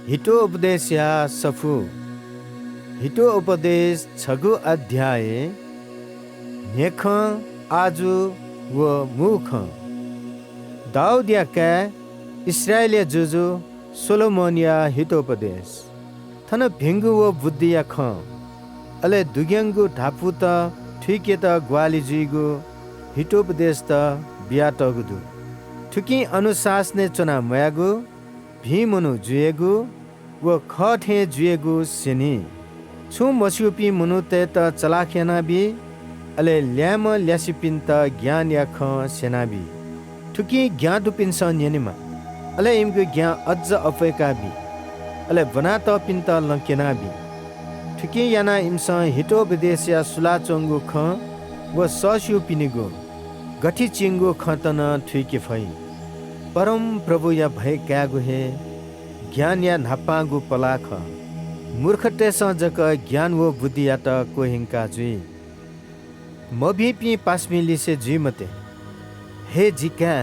हिटो उपदेश या सफु हिटो उपदेश 6 अध्याय नेख आजु व मुख दाऊद या कै इस्राएल जुजु सोलोमन या हितोपदेश थन भिंगु व बुद्धि या ख अले दुग्यांगु ढापु त ठिके त ग्वाली जुइगु हितोपदेश त बियाटगुदु ठुकी अनुशासने चना मयागु भीमनु जुएगु व खठे जुएगु सेनी छु मस्युपी मुनु ते त चलाखेना बी अले ल्याम ल्यासिपिन त ज्ञान या ख सेनाबी ठुकी ज्ञान दुपिन स न्यनिमा अले इमगु ज्ञान अज्ज अफेका बी अले बना त पिन त लंकेना बी ठुकी याना इमस हिटो विदेश या सुला चंगु ख व सस्यु पिनिगु गठी चिंगु ख तन ठुकी फई परम प्रभु या भय क्यागु हे ज्ञान या नापागु पलाख मूर्खते जक ज्ञान वो बुद्धि या त कोहिंका जुई मभिपी पासमिली से जुई मते हे जिका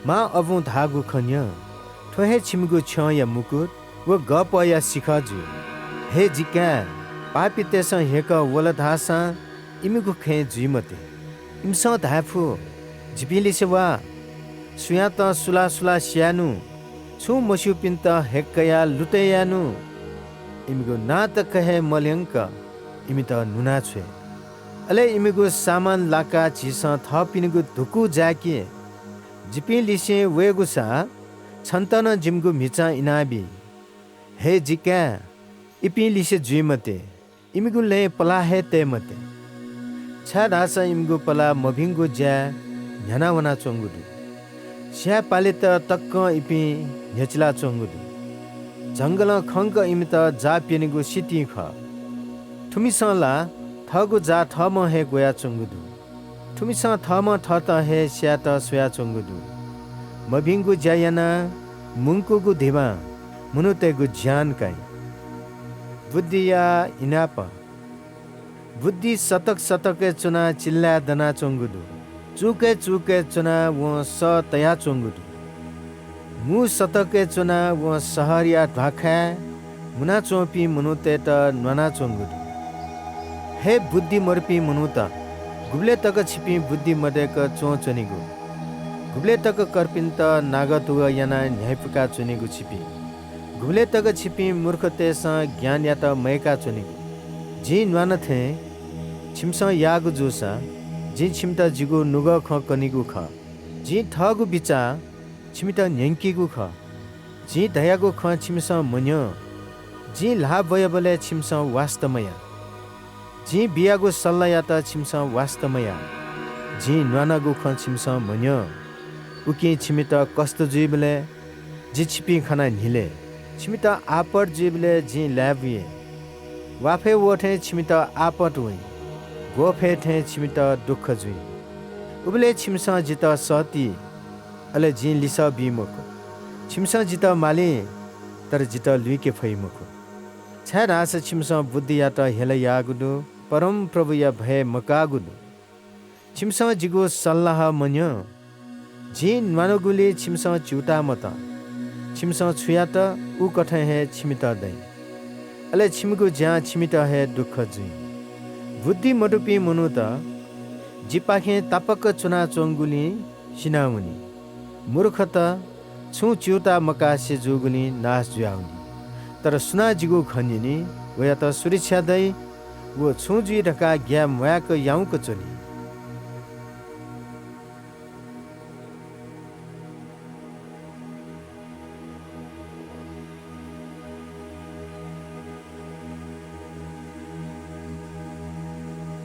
मा अबु धागु खन्य ठोहे छिमगु छ या मुकुट व गप या सिखा जु हे जिका पापी तेस हेक वल धासा इमिगु खे जुई मते इमस धाफु जिपिली से वा सुया त सुला सुला स्यानु छु मस्युपिन त हेक्कया लुटेयानु इमिगु ना त कहे मल्यंक इमि त नुना छे अले इमिगु सामान लाका झिस थपिनिगु धुकु जाके जिपि लिसे वेगुसा छन्तन जिमगु मिचा इनाबी हे जिका इपि लिसे जुइमते इमिगु ले पला हे ते मते छ दासा इमिगु पला मभिंगु ज्या न्यानावना चंगुदु स्या पाले त तक्क इपि नेचला चंगुदु जंगल खंक इमि त जा पिनिगु सिटी ख थुमिसला थगु जा थम हे गोया चंगुदु थुमिस थम थत हे स्या त सोया चंगुदु मभिंगु ज्यायना मुंकुगु देवा मुनुतेगु ज्ञान काई बुद्धिया इनाप बुद्धि सतक सतके चुना चिल्ला दना चंगुदु चुके चुके चुना वो स तया चंगुदु मु सतके चुना वो सहरिया ढाखा मुना चोपी मुनुते त नना चंगुदु हे बुद्धि मरपी मुनुता गुबले तक छिपी बुद्धि मदेक चो चनिगु गुबले तक करपिन त नागतुग याना न्यायपुका चुनिगु छिपी गुबले तक छिपी मूर्खते स ज्ञान या त मयका चुनिगु जी न्वान थे छिमस यागु जुसा जी छिमता जिगु नुग ख कनिगु ख जी ठगु बिचा छिमिता न्यंकीगु ख जी दयागु ख छिमस मन्य जी लाभ भयबले छिमस वास्तवमया जी बियागु सल्ला या त छिमस वास्तवमया जी न्वानागु ख छिमस मन्य उकि छिमिता कष्ट जुइबले जी छिपी खाना निले छिमिता आपट जुइबले जी लाभिए वाफे वठे छिमिता आपट हुई गोफे थे छिमिता दुख जुई उबले छिमसा जित सती अले जी लिसा बिमको छिमसा जित माले तर जित लुइके फैमको छ रास छिमसा बुद्धि या त हेल यागुदु परम प्रभु या भय मकागुदु छिमसा जिगो सल्लाह मन्य जी नवानगुले छिमसा चुटा मत छिमसा छुया त उ कठे हे छिमिता दै अले छिमगु ज्या छिमिता हे दुख जुई बुद्धि मडुपी मुनु त जिपाखे तापक चुना चोंगुली सिनामुनि मूर्ख त छु च्युता मकासे जुगुनी नाश जुयाउनी तर सुना जिगु खनिनी वया त सुरक्षा दै वो छु जुइ ढका ग्या मयाक याउक चोनी